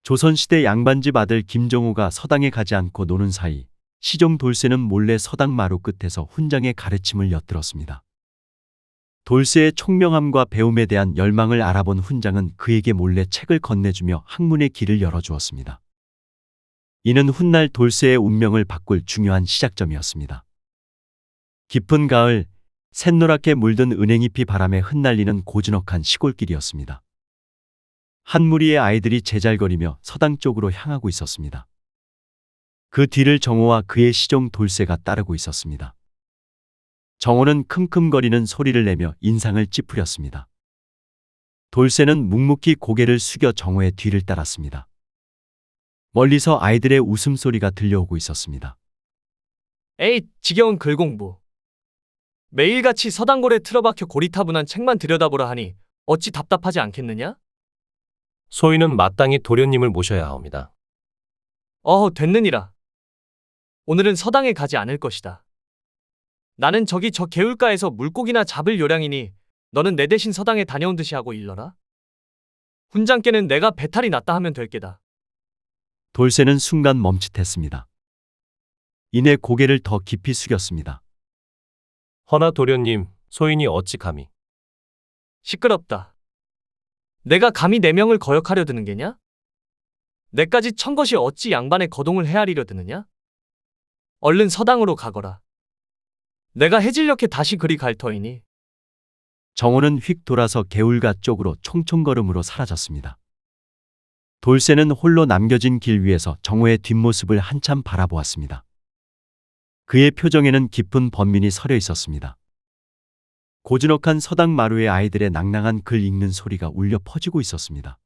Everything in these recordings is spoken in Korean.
조선시대 양반집 아들 김정호가 서당에 가지 않고 노는 사이 시종 돌쇠는 몰래 서당 마루 끝에서 훈장의 가르침을 엿들었습니다. 돌쇠의 총명함과 배움에 대한 열망을 알아본 훈장은 그에게 몰래 책을 건네주며 학문의 길을 열어주었습니다. 이는 훗날 돌쇠의 운명을 바꿀 중요한 시작점이었습니다. 깊은 가을, 샛노랗게 물든 은행잎이 바람에 흩날리는 고즈넉한 시골길이었습니다. 한 무리의 아이들이 제잘거리며 서당 쪽으로 향하고 있었습니다. 그 뒤를 정호와 그의 시종 돌쇠가 따르고 있었습니다. 정호는 킁킁거리는 소리를 내며 인상을 찌푸렸습니다. 돌쇠는 묵묵히 고개를 숙여 정호의 뒤를 따랐습니다. 멀리서 아이들의 웃음소리가 들려오고 있었습니다. 에이, 지겨운 글공부. 매일같이 서당골에 틀어박혀 고리타분한 책만 들여다보라 하니 어찌 답답하지 않겠느냐? 소인은 마땅히 도련님을 모셔야 하옵니다. 됐느니라. 오늘은 서당에 가지 않을 것이다. 나는 저기 저 개울가에서 물고기나 잡을 요량이니 너는 내 대신 서당에 다녀온 듯이 하고 일러라. 훈장께는 내가 배탈이 났다 하면 될 게다. 돌쇠는 순간 멈칫했습니다. 이내 고개를 더 깊이 숙였습니다. 허나 도련님, 소인이 어찌 감히. 시끄럽다. 내가 감히 내 명을 거역하려 드는 게냐? 내까지 천 것이 어찌 양반의 거동을 헤아리려 드느냐? 얼른 서당으로 가거라. 내가 해질녘에 다시 그리 갈 터이니. 정호는 휙 돌아서 개울가 쪽으로 총총걸음으로 사라졌습니다. 돌쇠는 홀로 남겨진 길 위에서 정호의 뒷모습을 한참 바라보았습니다. 그의 표정에는 깊은 번민이 서려 있었습니다. 고즈넉한 서당 마루에 아이들의 낭낭한 글 읽는 소리가 울려 퍼지고 있었습니다.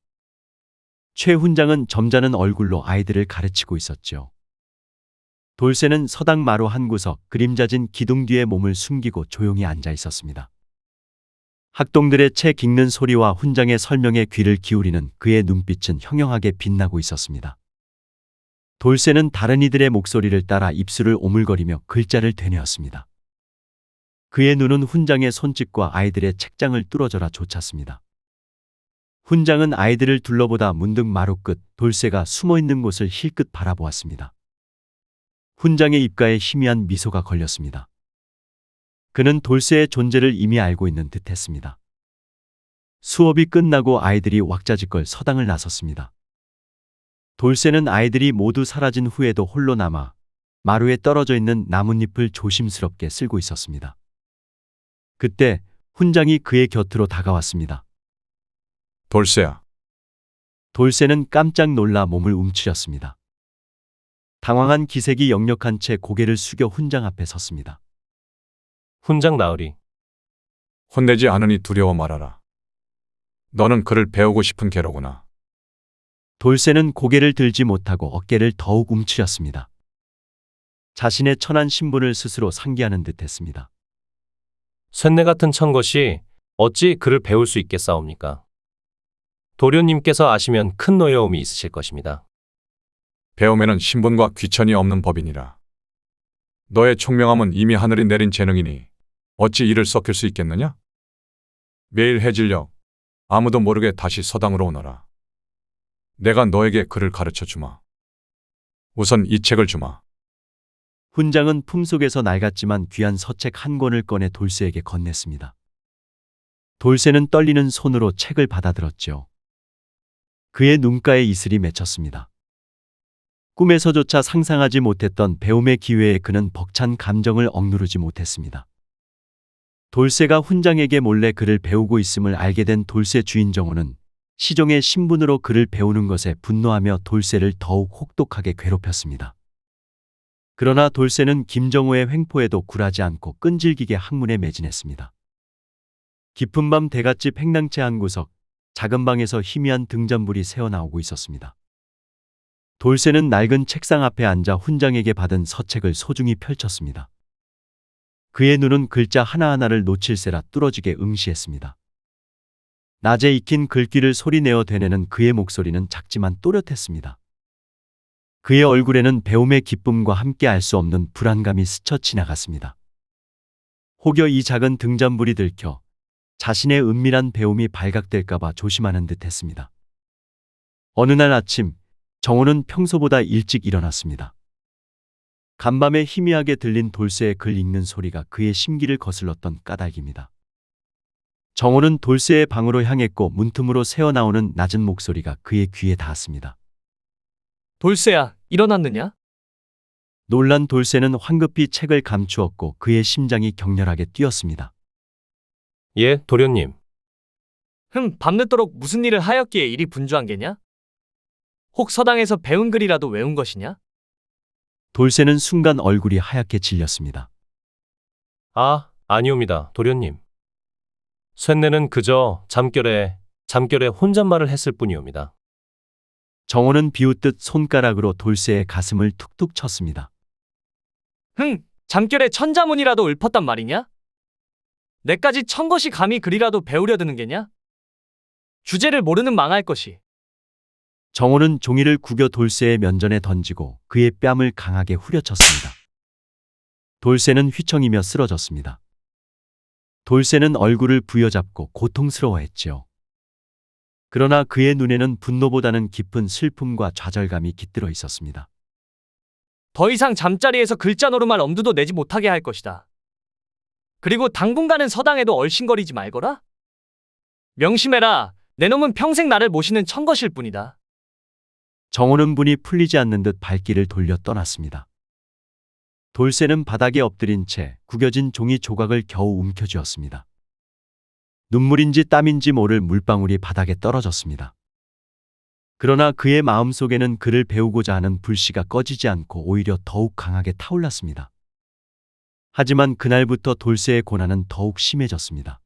최 훈장은 점잖은 얼굴로 아이들을 가르치고 있었죠. 돌쇠는 서당 마루 한 구석 그림자진 기둥 뒤에 몸을 숨기고 조용히 앉아 있었습니다. 학동들의 책 읽는 소리와 훈장의 설명에 귀를 기울이는 그의 눈빛은 형형하게 빛나고 있었습니다. 돌쇠는 다른 이들의 목소리를 따라 입술을 오물거리며 글자를 되뇌었습니다. 그의 눈은 훈장의 손짓과 아이들의 책장을 뚫어져라 쫓았습니다. 훈장은 아이들을 둘러보다 문득 마루 끝 돌쇠가 숨어있는 곳을 힐끗 바라보았습니다. 훈장의 입가에 희미한 미소가 걸렸습니다. 그는 돌쇠의 존재를 이미 알고 있는 듯했습니다. 수업이 끝나고 아이들이 왁자지껄 서당을 나섰습니다. 돌쇠는 아이들이 모두 사라진 후에도 홀로 남아 마루에 떨어져 있는 나뭇잎을 조심스럽게 쓸고 있었습니다. 그때 훈장이 그의 곁으로 다가왔습니다. 돌쇠야. 돌쇠는 깜짝 놀라 몸을 움츠렸습니다. 당황한 기색이 역력한 채 고개를 숙여 훈장 앞에 섰습니다. 훈장 나으리. 혼내지 않으니 두려워 말아라. 너는 글을 배우고 싶은 게로구나. 돌쇠는 고개를 들지 못하고 어깨를 더욱 움츠렸습니다. 자신의 천한 신분을 스스로 상기하는 듯했습니다. 쇳내 같은 천것이 어찌 글을 배울 수 있겠사옵니까? 도련님께서 아시면 큰 노여움이 있으실 것입니다. 배움에는 신분과 귀천이 없는 법이니라. 너의 총명함은 이미 하늘이 내린 재능이니 어찌 이를 썩힐 수 있겠느냐? 매일 해질녘 아무도 모르게 다시 서당으로 오너라. 내가 너에게 글을 가르쳐 주마. 우선 이 책을 주마. 훈장은 품속에서 낡았지만 귀한 서책 한 권을 꺼내 돌쇠에게 건넸습니다. 돌쇠는 떨리는 손으로 책을 받아들었죠. 그의 눈가에 이슬이 맺혔습니다. 꿈에서조차 상상하지 못했던 배움의 기회에 그는 벅찬 감정을 억누르지 못했습니다. 돌쇠가 훈장에게 몰래 글을 배우고 있음을 알게 된 돌쇠 주인 정호는 시종의 신분으로 글을 배우는 것에 분노하며 돌쇠를 더욱 혹독하게 괴롭혔습니다. 그러나 돌쇠는 김정호의 횡포에도 굴하지 않고 끈질기게 학문에 매진했습니다. 깊은 밤 대갓집 횡랑채 한 구석, 작은 방에서 희미한 등잔불이 새어나오고 있었습니다. 돌쇠는 낡은 책상 앞에 앉아 훈장에게 받은 서책을 소중히 펼쳤습니다. 그의 눈은 글자 하나하나를 놓칠세라 뚫어지게 응시했습니다. 낮에 익힌 글귀를 소리내어 되뇌는 그의 목소리는 작지만 또렷했습니다. 그의 얼굴에는 배움의 기쁨과 함께 알 수 없는 불안감이 스쳐 지나갔습니다. 혹여 이 작은 등잔불이 들켜 자신의 은밀한 배움이 발각될까봐 조심하는 듯했습니다. 어느 날 아침 정호는 평소보다 일찍 일어났습니다. 간밤에 희미하게 들린 돌쇠의 글 읽는 소리가 그의 심기를 거슬렀던 까닭입니다. 정호는 돌쇠의 방으로 향했고 문틈으로 새어나오는 낮은 목소리가 그의 귀에 닿았습니다. 돌쇠야, 일어났느냐? 놀란 돌쇠는 황급히 책을 감추었고 그의 심장이 격렬하게 뛰었습니다. 예, 도련님. 밤늦도록 무슨 일을 하였기에 이리 분주한 게냐? 혹 서당에서 배운 글이라도 외운 것이냐? 돌쇠는 순간 얼굴이 하얗게 질렸습니다. 아, 아니옵니다, 도련님. 쇳내는 그저 잠결에 혼잣말을 했을 뿐이옵니다. 정호는 비웃듯 손가락으로 돌쇠의 가슴을 툭툭 쳤습니다. 잠결에 천자문이라도 읊었단 말이냐? 내까지 천것이 감히 글이라도 배우려 드는 게냐? 주제를 모르는 망할 것이. 정호는 종이를 구겨 돌쇠의 면전에 던지고 그의 뺨을 강하게 후려쳤습니다. 돌쇠는 휘청이며 쓰러졌습니다. 돌쇠는 얼굴을 부여잡고 고통스러워했지요. 그러나 그의 눈에는 분노보다는 깊은 슬픔과 좌절감이 깃들어 있었습니다. 더 이상 잠자리에서 글자 노름할 엄두도 내지 못하게 할 것이다. 그리고 당분간은 서당에도 얼씬거리지 말거라. 명심해라. 내 놈은 평생 나를 모시는 천것일 뿐이다. 정호는 분이 풀리지 않는 듯 발길을 돌려 떠났습니다. 돌쇠는 바닥에 엎드린 채 구겨진 종이 조각을 겨우 움켜쥐었습니다. 눈물인지 땀인지 모를 물방울이 바닥에 떨어졌습니다. 그러나 그의 마음속에는 글을 배우고자 하는 불씨가 꺼지지 않고 오히려 더욱 강하게 타올랐습니다. 하지만 그날부터 돌쇠의 고난은 더욱 심해졌습니다.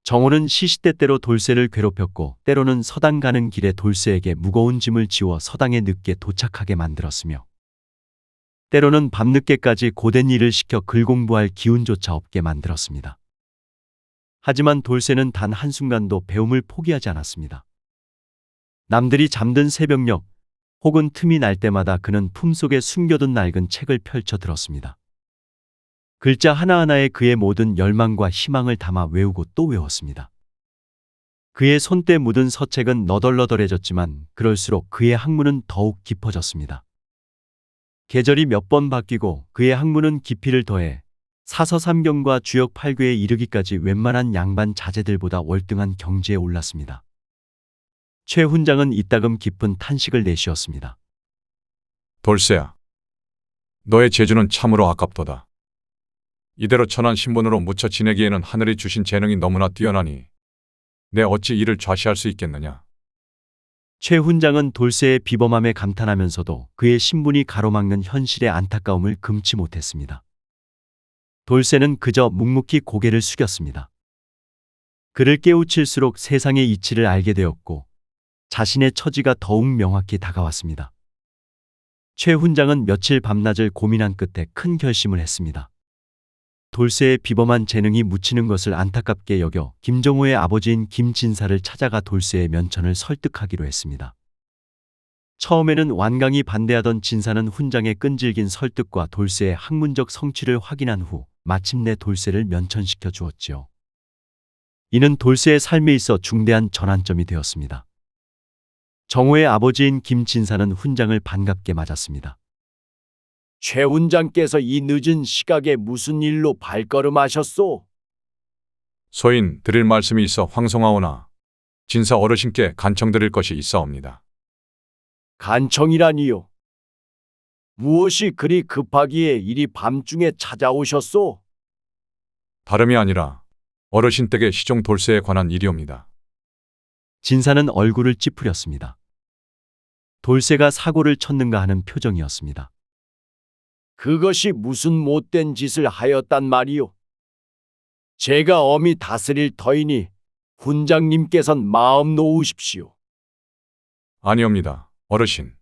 정호는 시시때때로 돌쇠를 괴롭혔고 때로는 서당 가는 길에 돌쇠에게 무거운 짐을 지워 서당에 늦게 도착하게 만들었으며 때로는 밤늦게까지 고된 일을 시켜 글 공부할 기운조차 없게 만들었습니다. 하지만 돌쇠는 단 한순간도 배움을 포기하지 않았습니다. 남들이 잠든 새벽녘 혹은 틈이 날 때마다 그는 품속에 숨겨둔 낡은 책을 펼쳐 들었습니다. 글자 하나하나에 그의 모든 열망과 희망을 담아 외우고 또 외웠습니다. 그의 손때 묻은 서책은 너덜너덜해졌지만 그럴수록 그의 학문은 더욱 깊어졌습니다. 계절이 몇 번 바뀌고 그의 학문은 깊이를 더해 사서삼경과 주역 8괴에 이르기까지 웬만한 양반 자제들보다 월등한 경지에 올랐습니다. 최 훈장은 이따금 깊은 탄식을 내쉬었습니다. 돌쇠야, 너의 재주는 참으로 아깝도다. 이대로 천한 신분으로 묻혀 지내기에는 하늘이 주신 재능이 너무나 뛰어나니 내 어찌 이를 좌시할 수 있겠느냐. 최 훈장은 돌쇠의 비범함에 감탄하면서도 그의 신분이 가로막는 현실의 안타까움을 금치 못했습니다. 돌쇠는 그저 묵묵히 고개를 숙였습니다. 그를 깨우칠수록 세상의 이치를 알게 되었고 자신의 처지가 더욱 명확히 다가왔습니다. 최 훈장은 며칠 밤낮을 고민한 끝에 큰 결심을 했습니다. 돌쇠의 비범한 재능이 묻히는 것을 안타깝게 여겨 김정호의 아버지인 김진사를 찾아가 돌쇠의 면천을 설득하기로 했습니다. 처음에는 완강히 반대하던 진사는 훈장의 끈질긴 설득과 돌쇠의 학문적 성취를 확인한 후 마침내 돌쇠를 면천시켜 주었지요. 이는 돌쇠의 삶에 있어 중대한 전환점이 되었습니다. 정호의 아버지인 김진사는 훈장을 반갑게 맞았습니다. 최 훈장께서 이 늦은 시각에 무슨 일로 발걸음하셨소? 소인 드릴 말씀이 있어 황송하오나 진사 어르신께 간청드릴 것이 있사옵니다. 간청이라니요? 무엇이 그리 급하기에 이리 밤중에 찾아오셨소? 다름이 아니라 어르신 댁의 시종 돌쇠에 관한 일이옵니다. 진사는 얼굴을 찌푸렸습니다. 돌쇠가 사고를 쳤는가 하는 표정이었습니다. 그것이 무슨 못된 짓을 하였단 말이오? 제가 엄히 다스릴 터이니 훈장님께선 마음 놓으십시오. 아니옵니다, 어르신.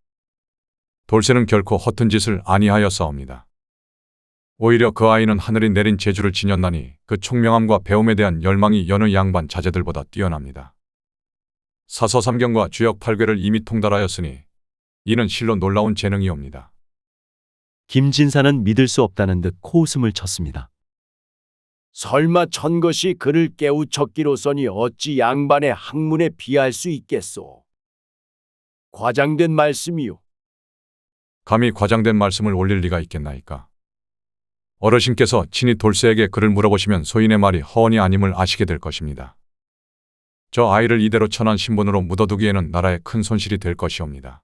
돌쇠는 결코 허튼 짓을 아니하였사옵니다. 오히려 그 아이는 하늘이 내린 재주를 지녔나니 그 총명함과 배움에 대한 열망이 여느 양반 자제들보다 뛰어납니다. 사서삼경과 주역 8괴를 이미 통달하였으니 이는 실로 놀라운 재능이옵니다. 김진사는 믿을 수 없다는 듯 코웃음을 쳤습니다. 설마 천것이 그를 깨우쳤기로서니 어찌 양반의 학문에 비할 수 있겠소? 과장된 말씀이요. 감히 과장된 말씀을 올릴 리가 있겠나이까. 어르신께서 친히 돌쇠에게 그를 물어보시면 소인의 말이 허언이 아님을 아시게 될 것입니다. 저 아이를 이대로 천한 신분으로 묻어두기에는 나라에 큰 손실이 될 것이옵니다.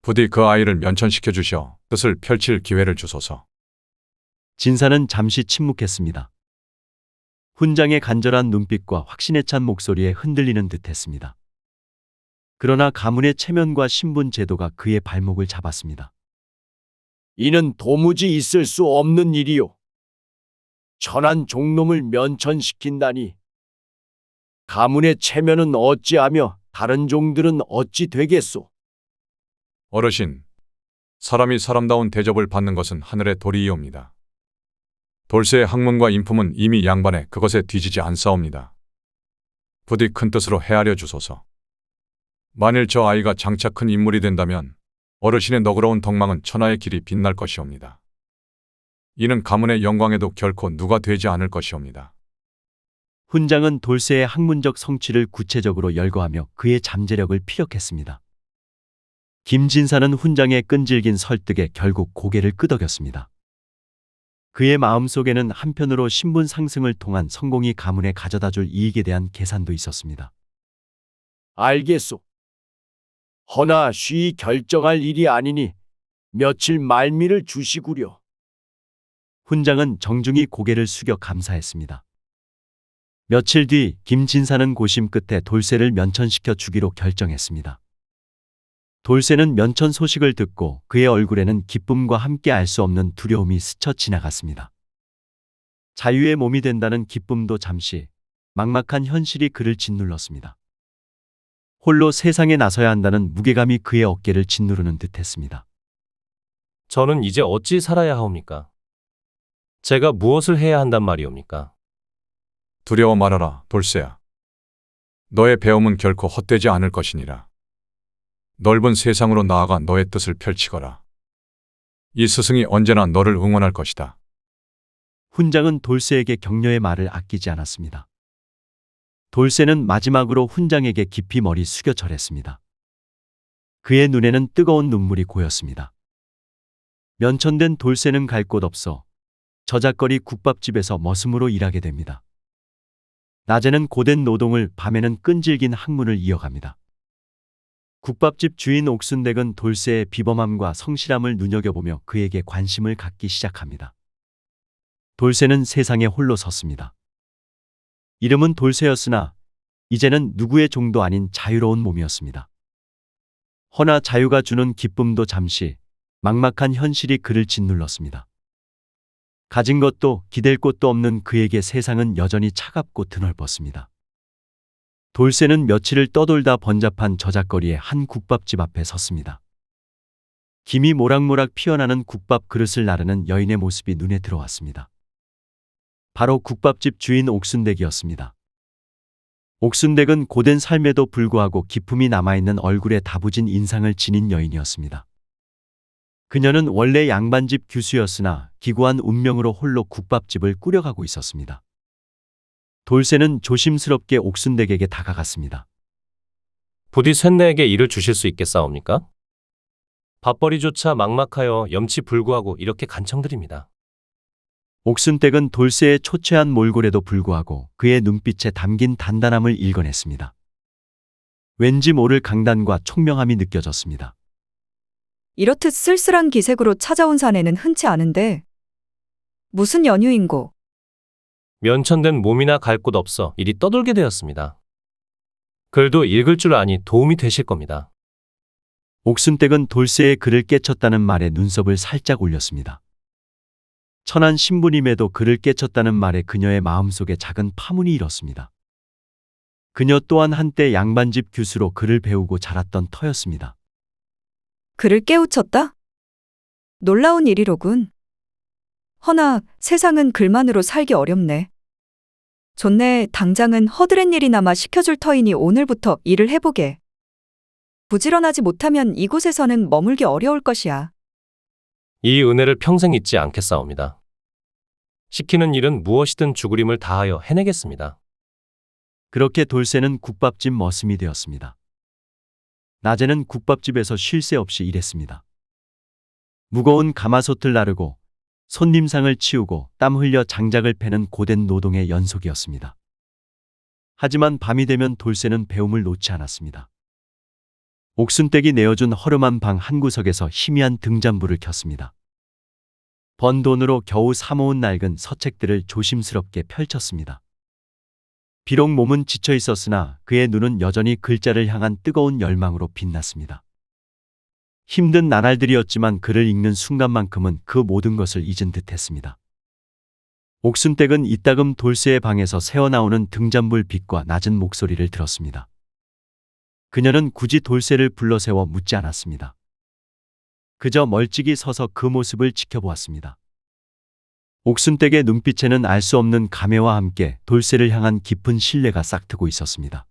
부디 그 아이를 면천시켜 주시어 뜻을 펼칠 기회를 주소서. 진사는 잠시 침묵했습니다. 훈장의 간절한 눈빛과 확신에 찬 목소리에 흔들리는 듯했습니다. 그러나 가문의 체면과 신분 제도가 그의 발목을 잡았습니다. 이는 도무지 있을 수 없는 일이요. 천한 종놈을 면천시킨다니. 가문의 체면은 어찌하며 다른 종들은 어찌 되겠소? 어르신, 사람이 사람다운 대접을 받는 것은 하늘의 도리이옵니다. 돌쇠의 학문과 인품은 이미 양반에 그것에 뒤지지 않사옵니다. 부디 큰 뜻으로 헤아려 주소서. 만일 저 아이가 장차 큰 인물이 된다면 어르신의 너그러운 덕망은 천하의 길이 빛날 것이옵니다. 이는 가문의 영광에도 결코 누가 되지 않을 것이옵니다. 훈장은 돌쇠의 학문적 성취를 구체적으로 열거하며 그의 잠재력을 피력했습니다. 김진사는 훈장의 끈질긴 설득에 결국 고개를 끄덕였습니다. 그의 마음속에는 한편으로 신분 상승을 통한 성공이 가문에 가져다줄 이익에 대한 계산도 있었습니다. 알겠소. 허나 쉬이 결정할 일이 아니니 며칠 말미를 주시구려. 훈장은 정중히 고개를 숙여 감사했습니다. 며칠 뒤 김진사는 고심 끝에 돌쇠를 면천시켜 주기로 결정했습니다. 돌쇠는 면천 소식을 듣고 그의 얼굴에는 기쁨과 함께 알 수 없는 두려움이 스쳐 지나갔습니다. 자유의 몸이 된다는 기쁨도 잠시, 막막한 현실이 그를 짓눌렀습니다. 홀로 세상에 나서야 한다는 무게감이 그의 어깨를 짓누르는 듯했습니다. 저는 이제 어찌 살아야 하옵니까? 제가 무엇을 해야 한단 말이옵니까? 두려워 말아라, 돌쇠야. 너의 배움은 결코 헛되지 않을 것이니라. 넓은 세상으로 나아가 너의 뜻을 펼치거라. 이 스승이 언제나 너를 응원할 것이다. 훈장은 돌쇠에게 격려의 말을 아끼지 않았습니다. 돌쇠는 마지막으로 훈장에게 깊이 머리 숙여 절했습니다. 그의 눈에는 뜨거운 눈물이 고였습니다. 면천된 돌쇠는 갈 곳 없어 저작거리 국밥집에서 머슴으로 일하게 됩니다. 낮에는 고된 노동을, 밤에는 끈질긴 학문을 이어갑니다. 국밥집 주인 옥순댁은 돌쇠의 비범함과 성실함을 눈여겨보며 그에게 관심을 갖기 시작합니다. 돌쇠는 세상에 홀로 섰습니다. 이름은 돌쇠였으나 이제는 누구의 종도 아닌 자유로운 몸이었습니다. 허나 자유가 주는 기쁨도 잠시, 막막한 현실이 그를 짓눌렀습니다. 가진 것도 기댈 곳도 없는 그에게 세상은 여전히 차갑고 드넓었습니다. 돌쇠는 며칠을 떠돌다 번잡한 저작거리의 한 국밥집 앞에 섰습니다. 김이 모락모락 피어나는 국밥 그릇을 나르는 여인의 모습이 눈에 들어왔습니다. 바로 국밥집 주인 옥순댁이었습니다. 옥순댁은 고된 삶에도 불구하고 기품이 남아있는 얼굴에 다부진 인상을 지닌 여인이었습니다. 그녀는 원래 양반집 규수였으나 기구한 운명으로 홀로 국밥집을 꾸려가고 있었습니다. 돌쇠는 조심스럽게 옥순댁에게 다가갔습니다. 부디 쇳내에게 일을 주실 수 있겠사옵니까? 밥벌이조차 막막하여 염치불구하고 이렇게 간청드립니다. 옥순댁은 돌쇠의 초췌한 몰골에도 불구하고 그의 눈빛에 담긴 단단함을 읽어냈습니다. 왠지 모를 강단과 총명함이 느껴졌습니다. 이렇듯 쓸쓸한 기색으로 찾아온 사내는 흔치 않은데 무슨 연유인고? 면천된 몸이나 갈 곳 없어 이리 떠돌게 되었습니다. 글도 읽을 줄 아니 도움이 되실 겁니다. 옥순댁은 돌쇠의 글을 깨쳤다는 말에 눈썹을 살짝 올렸습니다. 천한 신부님에도 글을 깨쳤다는 말에 그녀의 마음속에 작은 파문이 일었습니다. 그녀 또한 한때 양반집 규수로 글을 배우고 자랐던 터였습니다. 그를 깨우쳤다? 놀라운 일이로군. 허나 세상은 글만으로 살기 어렵네. 좋네, 당장은 허드렛 일이나마 시켜줄 터이니 오늘부터 일을 해보게. 부지런하지 못하면 이곳에서는 머물기 어려울 것이야. 이 은혜를 평생 잊지 않겠사옵니다. 시키는 일은 무엇이든 죽으림을 다하여 해내겠습니다. 그렇게 돌쇠는 국밥집 머슴이 되었습니다. 낮에는 국밥집에서 쉴 새 없이 일했습니다. 무거운 가마솥을 나르고 손님상을 치우고 땀 흘려 장작을 패는 고된 노동의 연속이었습니다. 하지만 밤이 되면 돌쇠는 배움을 놓지 않았습니다. 옥순댁이 내어준 허름한 방 한 구석에서 희미한 등잔불을 켰습니다. 번 돈으로 겨우 사모은 낡은 서책들을 조심스럽게 펼쳤습니다. 비록 몸은 지쳐 있었으나 그의 눈은 여전히 글자를 향한 뜨거운 열망으로 빛났습니다. 힘든 나날들이었지만 글을 읽는 순간만큼은 그 모든 것을 잊은 듯했습니다. 옥순댁은 이따금 돌쇠의 방에서 새어나오는 등잔불 빛과 낮은 목소리를 들었습니다. 그녀는 굳이 돌쇠를 불러세워 묻지 않았습니다. 그저 멀찍이 서서 그 모습을 지켜보았습니다. 옥순댁의 눈빛에는 알 수 없는 감회와 함께 돌쇠를 향한 깊은 신뢰가 싹트고 있었습니다.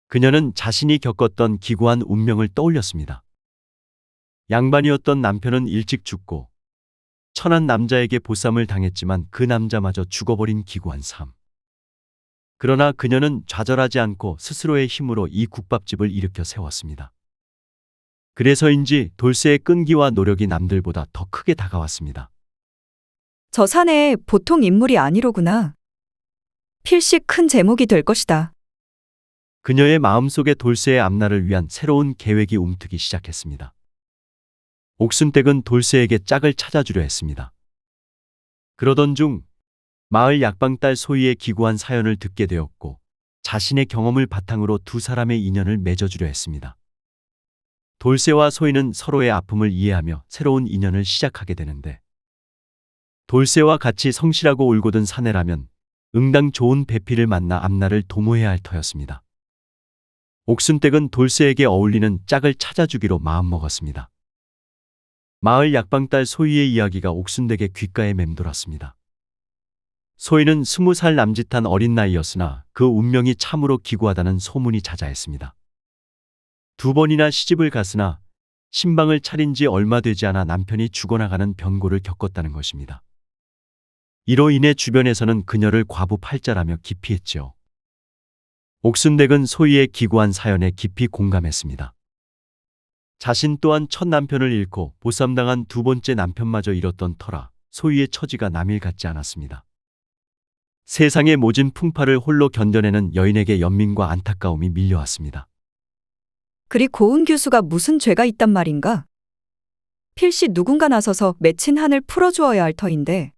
그녀는 자신이 겪었던 기구한 운명을 떠올렸습니다. 양반이었던 남편은 일찍 죽고 천한 남자에게 보쌈을 당했지만 그 남자마저 죽어버린 기구한 삶. 그러나 그녀는 좌절하지 않고 스스로의 힘으로 이 국밥집을 일으켜 세웠습니다. 그래서인지 돌쇠의 끈기와 노력이 남들보다 더 크게 다가왔습니다. 저 사내 보통 인물이 아니로구나. 필시 큰 제목이 될 것이다. 그녀의 마음속에 돌쇠의 앞날을 위한 새로운 계획이 움트기 시작했습니다. 옥순댁은 돌쇠에게 짝을 찾아주려 했습니다. 그러던 중 마을 약방딸 소희의 기구한 사연을 듣게 되었고 자신의 경험을 바탕으로 두 사람의 인연을 맺어주려 했습니다. 돌쇠와 소희는 서로의 아픔을 이해하며 새로운 인연을 시작하게 되는데 돌쇠와 같이 성실하고 올곧은 사내라면 응당 좋은 배필을 만나 앞날을 도모해야 할 터였습니다. 옥순댁은 돌쇠에게 어울리는 짝을 찾아주기로 마음먹었습니다. 마을 약방딸 소희의 이야기가 옥순댁의 귓가에 맴돌았습니다. 소희는 20살 남짓한 어린 나이였으나 그 운명이 참으로 기구하다는 소문이 자자했습니다. 2번이나 시집을 갔으나 신방을 차린 지 얼마 되지 않아 남편이 죽어나가는 변고를 겪었다는 것입니다. 이로 인해 주변에서는 그녀를 과부 팔자라며 기피했지요. 옥순댁은 소희의 기구한 사연에 깊이 공감했습니다. 자신 또한 첫 남편을 잃고 보쌈당한 두 번째 남편마저 잃었던 터라 소희의 처지가 남일 같지 않았습니다. 세상의 모진 풍파를 홀로 견뎌내는 여인에게 연민과 안타까움이 밀려왔습니다. 그리 고은 교수가 무슨 죄가 있단 말인가? 필시 누군가 나서서 맺힌 한을 풀어주어야 할 터인데.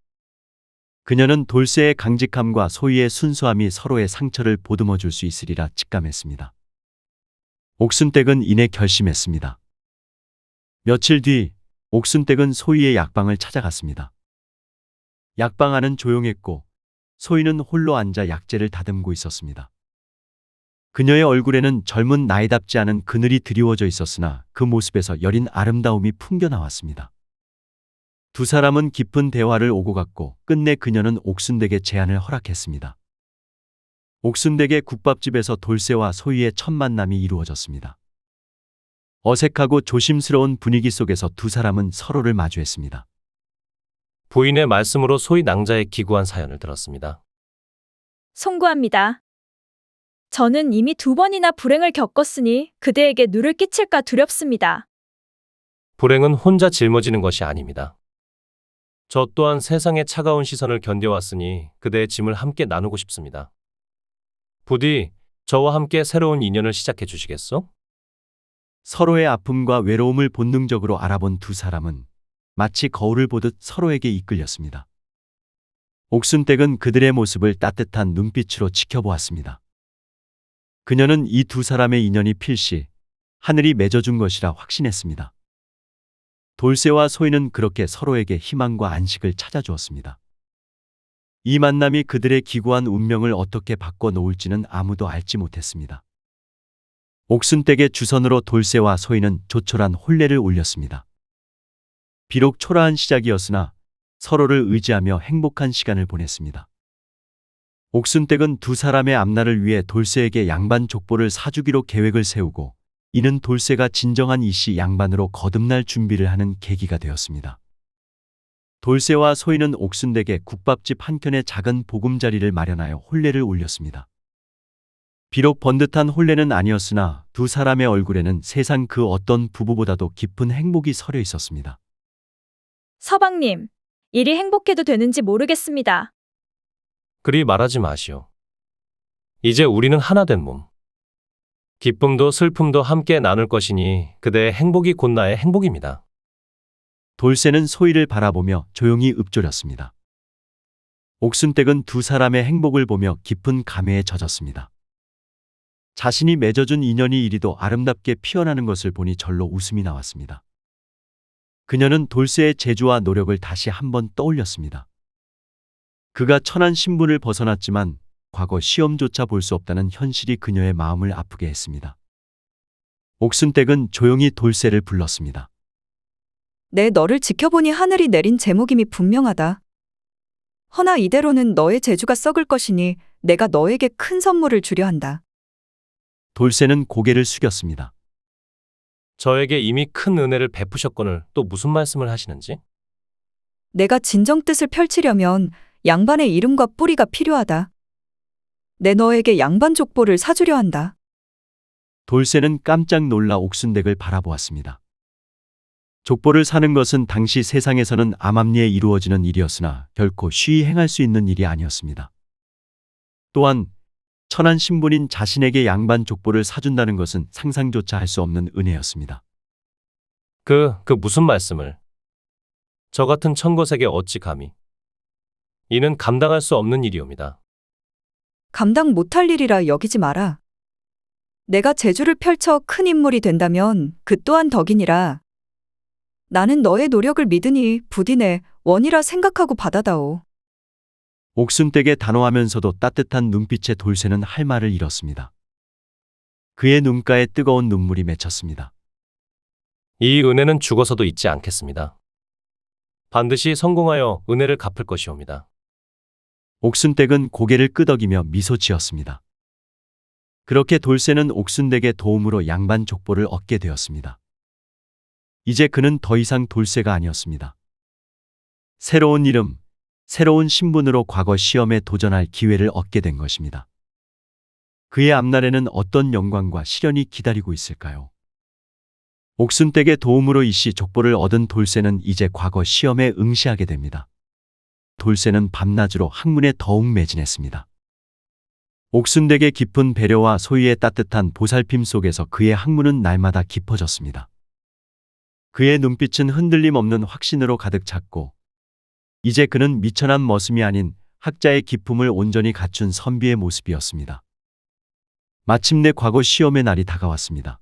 그녀는 돌쇠의 강직함과 소희의 순수함이 서로의 상처를 보듬어 줄 수 있으리라 직감했습니다. 옥순댁은 이내 결심했습니다. 며칠 뒤 옥순댁은 소희의 약방을 찾아갔습니다. 약방 안은 조용했고 소희는 홀로 앉아 약재를 다듬고 있었습니다. 그녀의 얼굴에는 젊은 나이답지 않은 그늘이 드리워져 있었으나 그 모습에서 여린 아름다움이 풍겨 나왔습니다. 두 사람은 깊은 대화를 오고 갔고 끝내 그녀는 옥순댁의 제안을 허락했습니다. 옥순댁의 국밥집에서 돌쇠와 소희의 첫 만남이 이루어졌습니다. 어색하고 조심스러운 분위기 속에서 두 사람은 서로를 마주했습니다. 부인의 말씀으로 소희 낭자의 기구한 사연을 들었습니다. 송구합니다. 저는 이미 2번이나 불행을 겪었으니 그대에게 누를 끼칠까 두렵습니다. 불행은 혼자 짊어지는 것이 아닙니다. 저 또한 세상의 차가운 시선을 견뎌왔으니 그대의 짐을 함께 나누고 싶습니다. 부디 저와 함께 새로운 인연을 시작해 주시겠소? 서로의 아픔과 외로움을 본능적으로 알아본 두 사람은 마치 거울을 보듯 서로에게 이끌렸습니다. 옥순댁은 그들의 모습을 따뜻한 눈빛으로 지켜보았습니다. 그녀는 이 두 사람의 인연이 필시 하늘이 맺어준 것이라 확신했습니다. 돌쇠와 소희는 그렇게 서로에게 희망과 안식을 찾아주었습니다. 이 만남이 그들의 기구한 운명을 어떻게 바꿔놓을지는 아무도 알지 못했습니다. 옥순댁의 주선으로 돌쇠와 소희는 조촐한 혼례를 올렸습니다. 비록 초라한 시작이었으나 서로를 의지하며 행복한 시간을 보냈습니다. 옥순댁은 두 사람의 앞날을 위해 돌쇠에게 양반 족보를 사주기로 계획을 세우고 이는 돌쇠가 진정한 이씨 양반으로 거듭날 준비를 하는 계기가 되었습니다. 돌쇠와 소희는 옥순댁의 국밥집 한켠에 작은 보금자리를 마련하여 혼례를 올렸습니다. 비록 번듯한 혼례는 아니었으나 두 사람의 얼굴에는 세상 그 어떤 부부보다도 깊은 행복이 서려 있었습니다. 서방님, 일이 행복해도 되는지 모르겠습니다. 그리 말하지 마시오. 이제 우리는 하나 된 몸. 기쁨도 슬픔도 함께 나눌 것이니 그대의 행복이 곧 나의 행복입니다. 돌쇠는 소희를 바라보며 조용히 읊조렸습니다. 옥순댁은 두 사람의 행복을 보며 깊은 감회에 젖었습니다. 자신이 맺어준 인연이 이리도 아름답게 피어나는 것을 보니 절로 웃음이 나왔습니다. 그녀는 돌쇠의 재주와 노력을 다시 한번 떠올렸습니다. 그가 천한 신분을 벗어났지만 과거 시험조차 볼 수 없다는 현실이 그녀의 마음을 아프게 했습니다. 옥순댁은 조용히 돌쇠를 불렀습니다. 내 너를 지켜보니 하늘이 내린 제목임이 분명하다. 허나 이대로는 너의 재주가 썩을 것이니 내가 너에게 큰 선물을 주려 한다. 돌쇠는 고개를 숙였습니다. 저에게 이미 큰 은혜를 베푸셨거늘 또 무슨 말씀을 하시는지? 내가 진정 뜻을 펼치려면 양반의 이름과 뿌리가 필요하다. 내 너에게 양반 족보를 사주려 한다. 돌쇠는 깜짝 놀라 옥순댁을 바라보았습니다. 족보를 사는 것은 당시 세상에서는 암암리에 이루어지는 일이었으나 결코 쉬이 행할 수 있는 일이 아니었습니다. 또한 천한 신분인 자신에게 양반 족보를 사준다는 것은 상상조차 할 수 없는 은혜였습니다. 그 무슨 말씀을? 저 같은 천것에게 어찌 감히? 이는 감당할 수 없는 일이옵니다. 감당 못할 일이라 여기지 마라. 내가 재주를 펼쳐 큰 인물이 된다면 그 또한 덕이니라. 나는 너의 노력을 믿으니 부디 내 원이라 생각하고 받아다오. 옥순댁의 단호하면서도 따뜻한 눈빛에 돌쇠는 할 말을 잃었습니다. 그의 눈가에 뜨거운 눈물이 맺혔습니다. 이 은혜는 죽어서도 잊지 않겠습니다. 반드시 성공하여 은혜를 갚을 것이옵니다. 옥순댁은 고개를 끄덕이며 미소 지었습니다. 그렇게 돌쇠는 옥순댁의 도움으로 양반 족보를 얻게 되었습니다. 이제 그는 더 이상 돌쇠가 아니었습니다. 새로운 이름, 새로운 신분으로 과거 시험에 도전할 기회를 얻게 된 것입니다. 그의 앞날에는 어떤 영광과 시련이 기다리고 있을까요? 옥순댁의 도움으로 이씨 족보를 얻은 돌쇠는 이제 과거 시험에 응시하게 됩니다. 돌쇠는 밤낮으로 학문에 더욱 매진했습니다. 옥순댁의 깊은 배려와 소희의 따뜻한 보살핌 속에서 그의 학문은 날마다 깊어졌습니다. 그의 눈빛은 흔들림 없는 확신으로 가득 찼고 이제 그는 미천한 머슴이 아닌 학자의 기품을 온전히 갖춘 선비의 모습이었습니다. 마침내 과거 시험의 날이 다가왔습니다.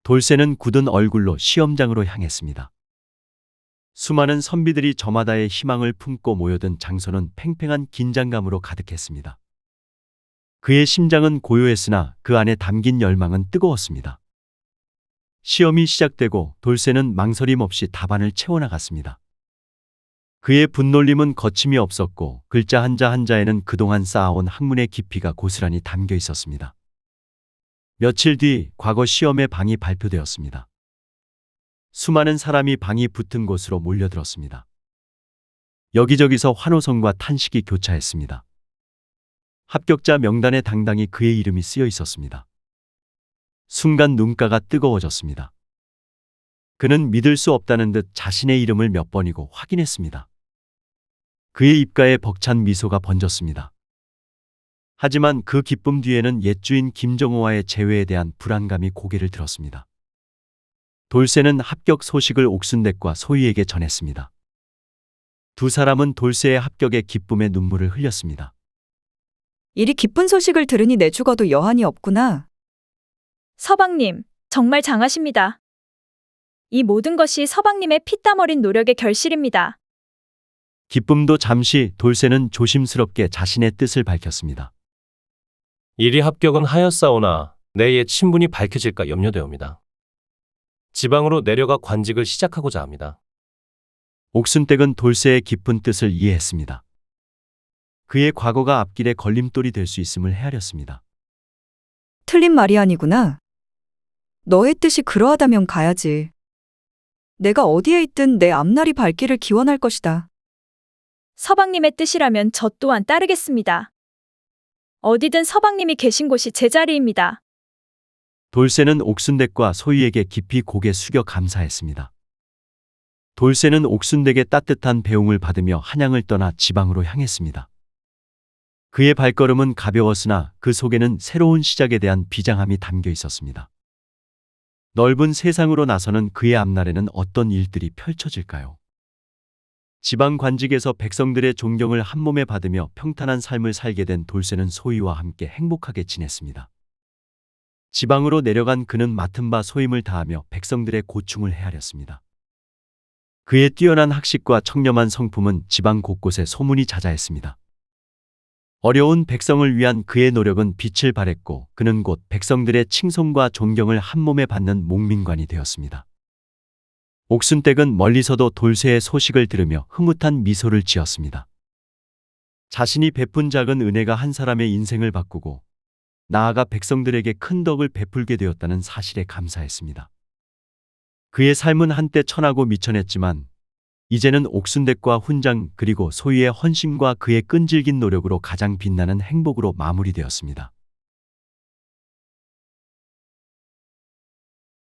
돌쇠는 굳은 얼굴로 시험장으로 향했습니다. 수많은 선비들이 저마다의 희망을 품고 모여든 장소는 팽팽한 긴장감으로 가득했습니다. 그의 심장은 고요했으나 그 안에 담긴 열망은 뜨거웠습니다. 시험이 시작되고 돌쇠는 망설임 없이 답안을 채워나갔습니다. 그의 분놀림은 거침이 없었고 글자 한자 한자에는 그동안 쌓아온 학문의 깊이가 고스란히 담겨 있었습니다. 며칠 뒤 과거 시험의 방이 발표되었습니다. 수많은 사람이 방이 붙은 곳으로 몰려들었습니다. 여기저기서 환호성과 탄식이 교차했습니다. 합격자 명단에 당당히 그의 이름이 쓰여 있었습니다. 순간 눈가가 뜨거워졌습니다. 그는 믿을 수 없다는 듯 자신의 이름을 몇 번이고 확인했습니다. 그의 입가에 벅찬 미소가 번졌습니다. 하지만 그 기쁨 뒤에는 옛 주인 김정호와의 재회에 대한 불안감이 고개를 들었습니다. 돌쇠는 합격 소식을 옥순댁과 소희에게 전했습니다. 두 사람은 돌쇠의 합격에 기쁨의 눈물을 흘렸습니다. 이리 기쁜 소식을 들으니 내 죽어도 여한이 없구나. 서방님, 정말 장하십니다. 이 모든 것이 서방님의 피땀 어린 노력의 결실입니다. 기쁨도 잠시 돌쇠는 조심스럽게 자신의 뜻을 밝혔습니다. 일이 합격은 하였사오나 내 옛 신분이 밝혀질까 염려되옵니다. 지방으로 내려가 관직을 시작하고자 합니다. 옥순댁은 돌쇠의 깊은 뜻을 이해했습니다. 그의 과거가 앞길에 걸림돌이 될 수 있음을 헤아렸습니다. 틀린 말이 아니구나. 너의 뜻이 그러하다면 가야지. 내가 어디에 있든 내 앞날이 밝기를 기원할 것이다. 서방님의 뜻이라면 저 또한 따르겠습니다. 어디든 서방님이 계신 곳이 제 자리입니다. 돌쇠는 옥순댁과 소희에게 깊이 고개 숙여 감사했습니다. 돌쇠는 옥순댁의 따뜻한 배웅을 받으며 한양을 떠나 지방으로 향했습니다. 그의 발걸음은 가벼웠으나 그 속에는 새로운 시작에 대한 비장함이 담겨 있었습니다. 넓은 세상으로 나서는 그의 앞날에는 어떤 일들이 펼쳐질까요? 지방 관직에서 백성들의 존경을 한몸에 받으며 평탄한 삶을 살게 된 돌쇠는 소희와 함께 행복하게 지냈습니다. 지방으로 내려간 그는 맡은 바 소임을 다하며 백성들의 고충을 헤아렸습니다. 그의 뛰어난 학식과 청렴한 성품은 지방 곳곳에 소문이 자자했습니다. 어려운 백성을 위한 그의 노력은 빛을 발했고 그는 곧 백성들의 칭송과 존경을 한몸에 받는 목민관이 되었습니다. 옥순댁은 멀리서도 돌쇠의 소식을 들으며 흐뭇한 미소를 지었습니다. 자신이 베푼 작은 은혜가 한 사람의 인생을 바꾸고 나아가 백성들에게 큰 덕을 베풀게 되었다는 사실에 감사했습니다. 그의 삶은 한때 천하고 미천했지만 이제는 옥순댁과 훈장 그리고 소희의 헌신과 그의 끈질긴 노력으로 가장 빛나는 행복으로 마무리되었습니다.